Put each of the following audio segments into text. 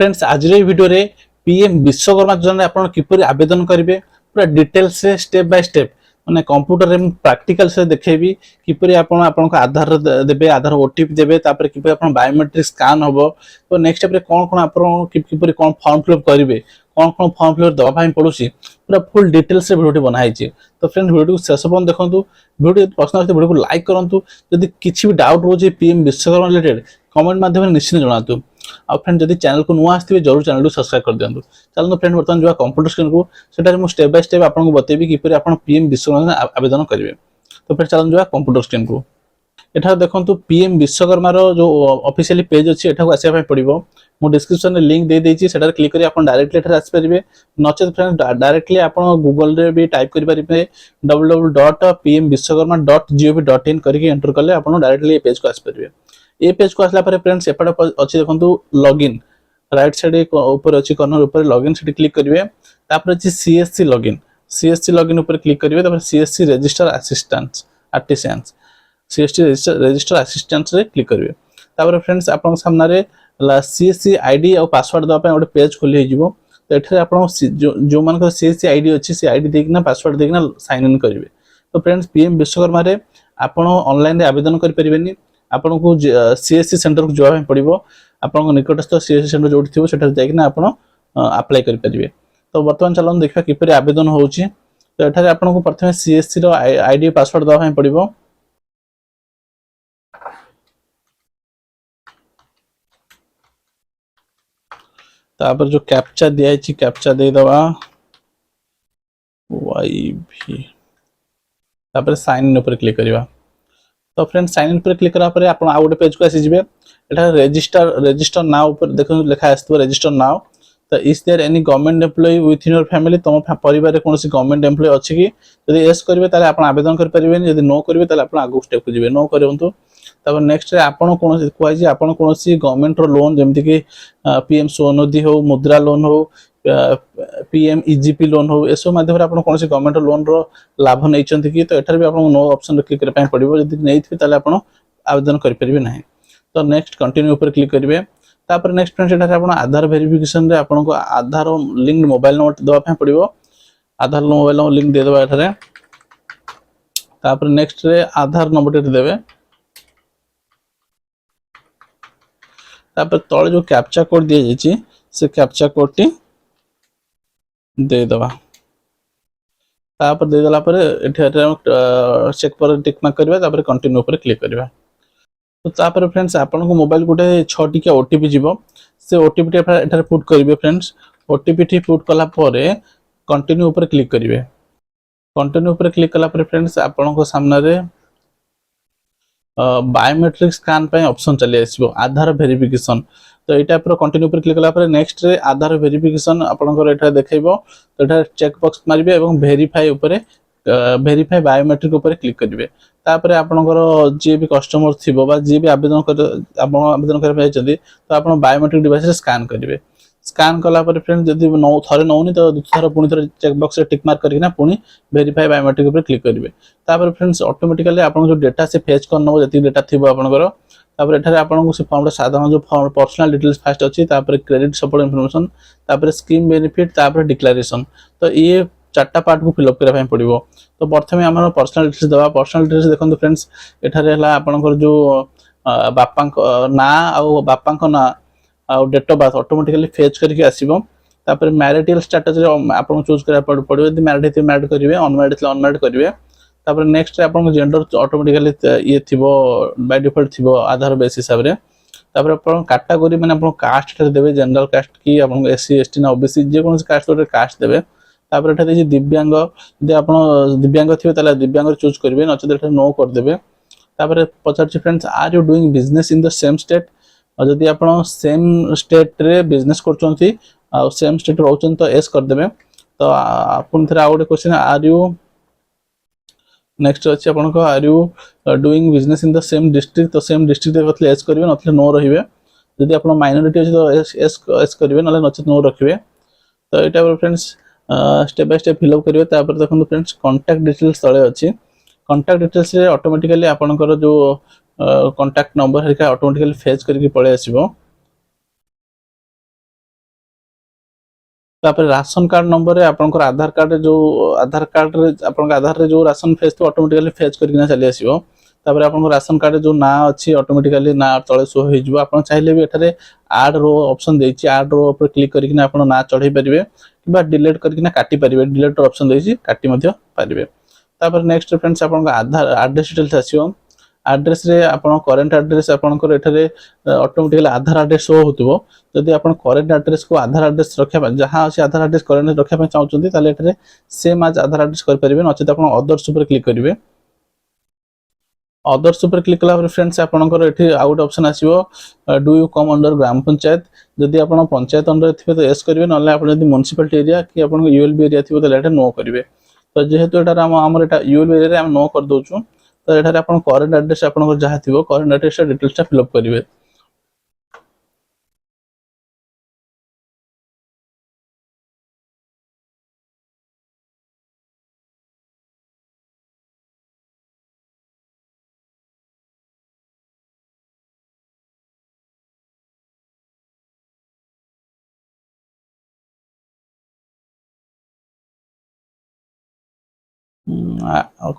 Friends आज video रे PM Vishwakarma योजना आप किपर आवेदन करेंगे पूरा डिटेल्स से स्टेप बाय स्टेप माने कंप्यूटर रे प्रैक्टिकल से देखेबी किपर आपन आधार देबे आधार ओटीपी देबे तापर किपर आपन बायोमेट्रिक स्कैन होबो तो नेक्स्ट स्टेप रे कोन कोन आपन किपर कोन फॉर्म फिलअप करेंगे कोन कोन फॉर्म फिलअप दवा ପାଇଁ पड़ुसी पूरा फुल डिटेल्स से वीडियो बना है तो फ्रेंड्स वीडियो को शेष पर्यंत देखंतु वीडियो पसंद आते वीडियो को लाइक करंतु यदि किछि भी डाउट रोजे पीएम विश्वकर्मा रिलेटेड कमेंट माध्यम निश्चित जणातु आ फ्रेंड जदि चैनल को नुआ आसथिबे जरूर चैनल को सब्सक्राइब कर दियंतु चलो फ्रेंड बर्तमान जो कंप्यूटर स्क्रीन को सेटा मु स्टेप बाय स्टेप आपन को बतेबी किपर आपन पीएम विश्वकर्मा आवेदन करिवे तो फ्रेंड चलो जो कंप्यूटर स्क्रीन को एठा देखंतु पीएम विश्वकर्मा रो जो ऑफिशियली पेज अछि एठा को आसीबा पड़िबो मु डिस्क्रिप्शन में लिंक दे देछि सेटा क्लिक करी आपन डायरेक्टली एठा आसी परिबे नचेत फ्रेंड डायरेक्टली आपन गूगल रे भी टाइप करि परिबे www.pmvishwakarma.gov.in करके एंटर करले आपन डायरेक्टली ए पेज को आसी परिबे ए पेज को आसला पर फ्रेंड्स एपड अछि देखंतु लॉगिन राइट साइड ऊपर अछि कॉर्नर ऊपर लॉगिन सेठी क्लिक करिवे तापर अछि सीएससी लॉगिन ऊपर क्लिक करिवे तापर CSC register assistants artisans CSC register assistants रे क्लिक करिवे तापर फ्रेंड्स आपन सामने रे सीएससी आईडी और पासवर्ड दवा पे गोटे पेज खोली हिजिवो तो एठरे आपन जो मान सीएससी आईडी अछि से आईडी देकिना पासवर्ड देकिना साइन इन करिवे तो फ्रेंड्स पीएम विश्वकर्मा रे आपन ऑनलाइन रे आवेदन करि परिबेनी आपन को सीएससी सेंटर को जोवा पड़िबो आपन को निकटस्थ सीएससी सेंटर जोडी थिबो सेठा जाइकिना आपन अप्लाई करि परिबे तो वर्तमान चलन देखा किपरि आवेदन होउची तो एठारे आपन को प्रथमे सीएससी रो आईडी पासवर्ड दवा पड़िबो तापर जो कैप्चा दिया छी कैप्चा दे दवा YV तापर साइन इन ऊपर क्लिक करिवा तो फ्रेंड साइन इन पर क्लिक करा पर आपण आ गोटे पेज को आसी जिवे एटा रजिस्टर नाउ ऊपर देखो लिखा आस्तो रजिस्टर नाउ तो is there any government employee within your family तुम परिवार रे कोनसी गवर्नमेंट एम्प्लॉय अछि कि यदि यस करिवे ताले आपण आवेदन कर परिबेन यदि नो करिवे ताले आपण आगु स्टेप को जिवे नो करंतु तब नेक्स्ट रे आपण कोनसी कोइ जे आपण कोनसी गवर्नमेंट रो लोन जेमति कि पीएम स्वनिधि हो मुद्रा लोन हो पीएम ईजीपी लोन हो एसो माध्यम रे आपण कोनसी गवर्नमेंट लोन रो लाभ नै चंती कि तो एठार भी आपण नो ऑप्शन रे क्लिक करे पय पड़िबो यदि नै थि ताले आपण आवेदन कर परिबे नै तो नेक्स्ट कंटिन्यू ऊपर क्लिक करिवे तापर नेक्स्ट फ्रेंड्स एठार आपण आधार वेरिफिकेशन रे आपण को आधार लिंक मोबाइल नंबर दवा पय पड़िबो आधार मोबाइल नंबर लिंक दे दवा एठारे तापर नेक्स्ट रे आधार नंबर दे देबे तापर तळे जो कैप्चा कोड दिया जायछि से कैप्चा कोड टी दे दवा तापर दे दला पर एठारे चेक पर टिक मार्क करबा तापर कंटिन्यू ऊपर क्लिक करबा तो तापर फ्रेंड्स आपन को मोबाइल गोटे 6 टी के ओटीपी जीवो से ओटीपी टी एठारे पुट करिवे फ्रेंड्स ओटीपी टी पुट कला परे कंटिन्यू ऊपर क्लिक करिवे कंटिन्यू ऊपर क्लिक कला पर फ्रेंड्स आपन को सामने रे बायोमेट्रिक स्कैन पे ऑप्शन चली आसीबो आधार वेरिफिकेशन तो एटा पर कंटिन्यू पर क्लिक कला पर नेक्स्ट रे आधार वेरिफिकेशन आपन को एटा देखैबो तो एटा चेक बॉक्स मारिबे एवं वेरीफाई ऊपर वेरीफाई बायोमेट्रिक ऊपर क्लिक करिवे तापर आपन को जे भी कस्टमर थिबो बा जे भी आवेदन कर पाइछथि तो आपन बायोमेट्रिक डिवाइस रे स्कैन करिवे स्कैन कला पर फ्रेंड जदि नो थरे नौनी तो दुथार पुनी थरे चेक बॉक्स रे टिक मार्क करकिना पुनी वेरीफाई बायोमेट्रिक ऊपर क्लिक करिवे तापर फ्रेंड्स ऑटोमेटिकली आपन जो डेटा से फेच करनो जति डेटा थिबो आपन को तापर एठारे आपन को से फॉर्म रे साधारण जो फॉर्म पर्सनल डिटेल्स फास्ट अछि तापर क्रेडिट सपोर्ट इंफॉर्मेशन तापर स्कीम बेनिफिट तापर डिक्लेरेशन तो ये चारटा पार्ट को फिल अप करा ପାଇଁ पड़िबो तो प्रथमे हमर पर्सनल डिटेल्स दवा पर्सनल डिटेल्स देखंतु फ्रेंड्स एठारे हला आपन को जो बापा ना आ बापा को ना आ date of birth automatically fetch करके आसीबो तापर मैरिटल स्टेटस रे आपन चूज करा पड़िबो यदि मैरिड थे मैरिड करिवे अनमैरिड थे अनमैरिड करिवे तापर नेक्स्ट रे आपन जेंडर ऑटोमेटिकली ये थिबो बाय डिफॉल्ट थिबो आधार बेस हिसाब रे तापर आपन कैटेगरी माने आपन कास्ट रे देबे जनरल कास्ट की आपन एससी एसटी ना ओबीसी जे कोन कास्ट रे कास्ट देबे तापर एठा देछि दिव्यांग यदि आपन दिव्यांग थिबे ताले दिव्यांग रे चूज करिवे नचेत एठा नो कर देबे तापर पचार friends are you doing business in the same state और जदि आपण सेम स्टेट रे बिजनेस करचोंती आ सेम स्टेट रहउचन तो एस कर देबे तो आपण थरा आउट क्वेश्चन आर यू नेक्स्ट अछि आपण को are you doing business in the same district तो सेम डिस्ट्रिक्ट रे बतले एस करिवे नथले नो रहिबे जदि आपण माइनॉरिटी अछि तो एस करिवे नले नचेत नो रखिबे तो एटा friends step by step fill up करिवे तापर देखंतु फ्रेंड्स कांटेक्ट डिटेल्स तळे अछि कांटेक्ट डिटेल्स रे ऑटोमेटिकली आपनकर जो कांटेक्ट नंबर है ऑटोमेटिकली फेच करके पळे आसीबो तापर राशन कार्ड नंबर रे आपनकर आधार कार्ड रे आपन आधार रे जो राशन फेज तो ऑटोमेटिकली फेज करकिना चली आसीबो। तापर आपन राशन कार्ड जो ना अछि ऑटोमेटिकली ना तळे शो होई जिवो। आपन चाहिले भी एठारे ऐड रो ऑप्शन देछि, ऐड रो ऊपर क्लिक करकिना आपन ना चढ़ै परिबे किबा डिलीट करकिना काटी परिबे। डिलीट ऑप्शन देछि, काटी मध्ये परिबे। तापर नेक्स्ट फ्रेंड्स आपन आधार एड्रेस डिटेल्स आसीबो। एड्रेस रे आपन करंट एड्रेस आपनकर एठारे ऑटोमेटिकली आधार एड्रेस शो होतबो। जदि आपन करंट एड्रेस को आधार एड्रेस रखिया जहां अछि आधार एड्रेस करंट रखिया पय चाहउचंती ताले एठारे सेम आज आधार एड्रेस कर परिबे। नचित आपन अदर्स ऊपर क्लिक करिवे। अदर्स ऊपर क्लिक कला फ्रेंड्स आपनकर एठी आउट ऑप्शन आसीबो डू यू कम अंडर ग्राम पंचायत। जदि आपन पंचायत अंडर थिबे तो यस करिवे, नले आपन जदि म्युनिसिपलिटी एरिया कि आपन यूएलबी एरिया थिबे तो एटा नो करिवे। तो जेहेतु एटा हमर एटा यूएलबी एरिया रे हम नो कर दोछु, तो एठारे आपन करंट एड्रेस आपन जहा थिबो current address details fill up करिवे।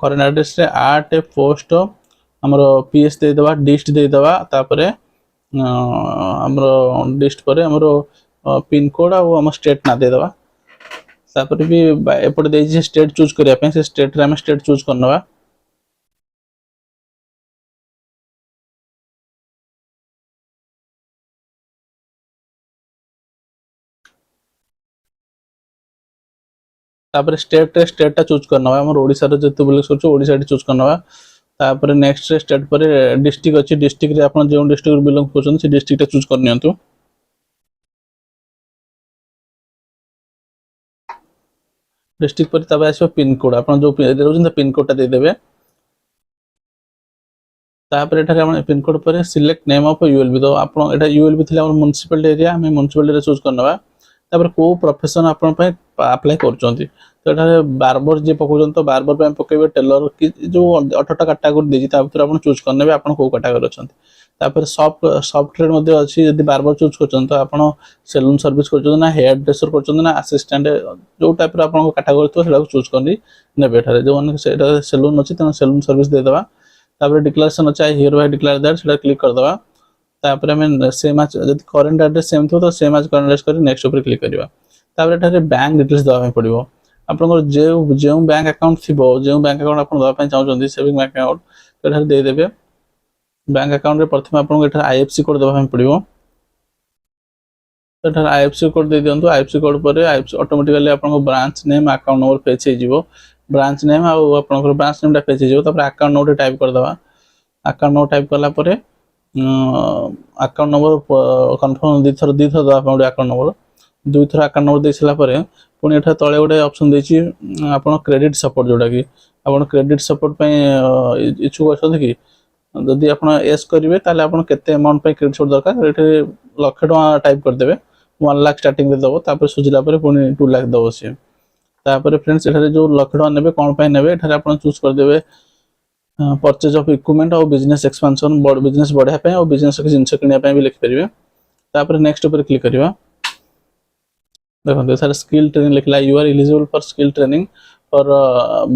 करंट एड्रेस रे आट पोस्ट हमरो पीएस दे दवा, डिस्ट दे दवा। तापरे हमरो डिस्ट परे हमरो पिन कोड और हम स्टेट ना दे दवा। तापरे भी एपटे दे जे स्टेट चूज करिया पे से स्टेट रे हम स्टेट चूज करनवा। तापरे स्टेट टा चूज करनवा। हमर ओडिसा रे जते बोले सोचो ओडिसा टी चूज करनवा। तापरे नेक्स्ट रे स्टेट परे डिस्ट्रिक्ट अछि, डिस्ट्रिक्ट रे आपन जे डिस्ट्रिक्ट बिलोंग करछन से डिस्ट्रिक्ट टा चूज करनियंतु। डिस्ट्रिक्ट पर तब आसो पिन कोड आपन जो रहउछन पिन कोड टा दे देबे। तापर एठारे हम पिन कोड पर सिलेक्ट नेम ऑफ यूएलबी तो आपन एटा यूएलबी थिला हमर म्युनिसिपल एरिया, हम म्युनिसिपल रे चूज करनवा। तापर को प्रोफेशन आपन पे अप्लाई करछंती, तो एठारे बार्बर जे पकोछन तो बार्बर पे पकेबे, टेलर कि जो 18टा कैटेगरी देछि ता भीतर आपन चूज करनेबे आपन को कैटेगरी अछंती। तापर सॉफ्ट ट्रेड मध्ये अछि, यदि बार्बर चूज करछन तो आपन सैलून सर्विस करछन ना हेयर ड्रेसर करछन ना असिस्टेंट जो टाइप रो आपन को कैटेगरी तो सेला चूज करनी नेबे। एठारे जो मन सेटा सैलून अछि त सैलून सर्विस दे देबा। तापर डिक्लेरेशन अछि हियर बाय डिक्लेयर दैट सेटा क्लिक कर देबा। तापर हम सेम आज यदि करंट एड्रेस सेम थो तो सेम आज करंट एड्रेस करी नेक्स्ट ऊपर क्लिक करिवा। तापर एठारे बैंक डिटेल्स दवा पड़िबो। आपनकर जे बैंक अकाउंट थिबो, जे बैंक अकाउंट आपन दवा पय चाहउछन सेविंग बैंक अकाउंट एठारे दे देबे। बैंक अकाउंट रे प्रथम आपन एठारे आईएफएससी कोड दवा पड़िबो। एठारे आईएफएससी कोड दे दियंतु। आईएफएससी कोड पर आईएफएससी ऑटोमेटिकली आपन branch name account number fetch हे जिवो। ब्रांच नेम आ आपन ब्रांच नेम टा फेच हे जिवो। तापर अकाउंट नंबर टाइप कर दवा। अकाउंट नंबर टाइप करला परे अकाउंट नंबर कन्फर्म दी थर दवा आपन अकाउंट नंबर दुई थर अकाउंट नंबर दे छला परे पुनी एठा तळे गोटे ऑप्शन देछि आपन क्रेडिट सपोर्ट जोटा कि आपन क्रेडिट सपोर्ट पे इच्छुक अछन कि जदि आपन एस करिवे ताले आपन केते अमाउंट पे क्रेडिट सपोर्ट दरकार एठे लाख टका टाइप कर देबे। 1 लाख स्टार्टिंग दे दबो, तापर सुजिला परे पुनी 2 लाख दबो से। तापर फ्रेंड्स एठारे जो लाख टका नेबे कोन पे नेबे एठारे आपन चूज कर देबे परचेज ऑफ इक्विपमेंट और बिजनेस एक्सपेंशन बड़ बिजनेस बढ़िया पे और बिजनेस के जिंस किनिया पे भी लिख परिबे। तापर नेक्स्ट ऊपर क्लिक करिवा। देखो सर स्किल ट्रेनिंग लिखला you are eligible for skill training for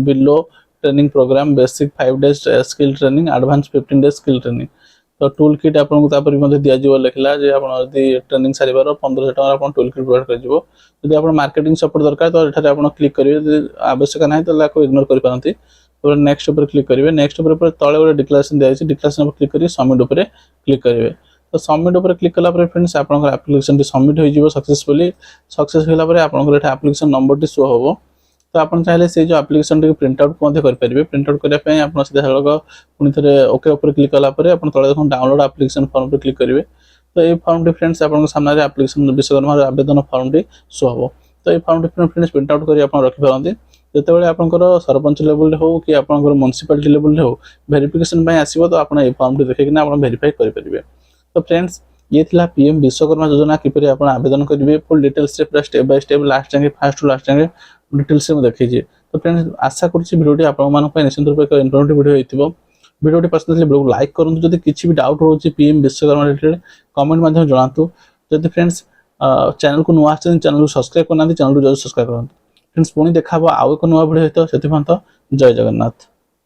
below training program basic 5 days skill training advance 15 days skill training. तो टूल किट आपन को तापर मध्ये दिया जिवो लिखला जे आपन यदि ट्रेनिंग सारिबार 1500 टका आपन टूल किट प्रोवाइड कर जिवो। यदि आपन मार्केटिंग सपोर्ट दरकार तो एठारे आपन क्लिक करिवे, आवश्यक नाही तो लाको इग्नोर करि पारंती। तो नेक्स्ट ऊपर क्लिक करिवे। नेक्स्ट ऊपर तळे गोटे डिक्लेरेशन दिया छै, डिक्लेरेशन ऊपर क्लिक करी सबमिट ऊपर क्लिक करिवे। तो सबमिट ऊपर क्लिक कला पर फ्रेंड्स आपन एप्लिकेशन सबमिट हो जिवो सक्सेसफुली। सक्सेस होला पर आपन एटा एप्लिकेशन नंबर टी शो होबो। तो आपन चाहिले से जो एप्लिकेशन टी प्रिंट आउट मध्ये कर परिबे। प्रिंट आउट करिया पे आपन सीधा सड़क पुनी थरे ओके ऊपर क्लिक कला पर आपन तळे देखन डाउनलोड एप्लिकेशन फॉर्म पे क्लिक करिवे। तो ए फॉर्म टी फ्रेंड्स आपन सामने रे एप्लिकेशन विश्वकर्मा आवेदन फॉर्म टी शो होबो। तो ए फॉर्म टी फ्रेंड्स प्रिंट आउट करी आपन रखि पारंती। जते बेले आपनकर सरपंच लेवल रे हो कि आपनकर म्युनिसिपलिटी लेवल रे हो वेरिफिकेशन पय आसीबो, तो आपन ए फॉर्म टी देखि कि आपन वेरीफाई करि परिबे। तो फ्रेंड्स ये थिला पीएम विश्वकर्मा योजना किपरि आपन आवेदन करिवे फुल डिटेल्स रे पूरा स्टेप बाय स्टेप लास्ट जाके फास्ट टू लास्ट जाके डिटेल्स में देखि जे। तो फ्रेंड्स आशा करछि वीडियो टी आपन मान पे निश्चित रूप से इन्फॉर्मेटिव वीडियो हेतिबो। वीडियो टी पसंद आले वीडियो लाइक करंतु। जदि किछि भी डाउट होछि पीएम विश्वकर्मा रिलेटेड कमेंट माध्यम जणातु। जदि फ्रेंड्स चैनल को नुआ चैनल को सब्सक्राइब करना चैनल को जरूर सब्सक्राइब करना फ्रेंड्स पुणी देखा आउ एक नुआ भिडियो सहित जय जगन्नाथ।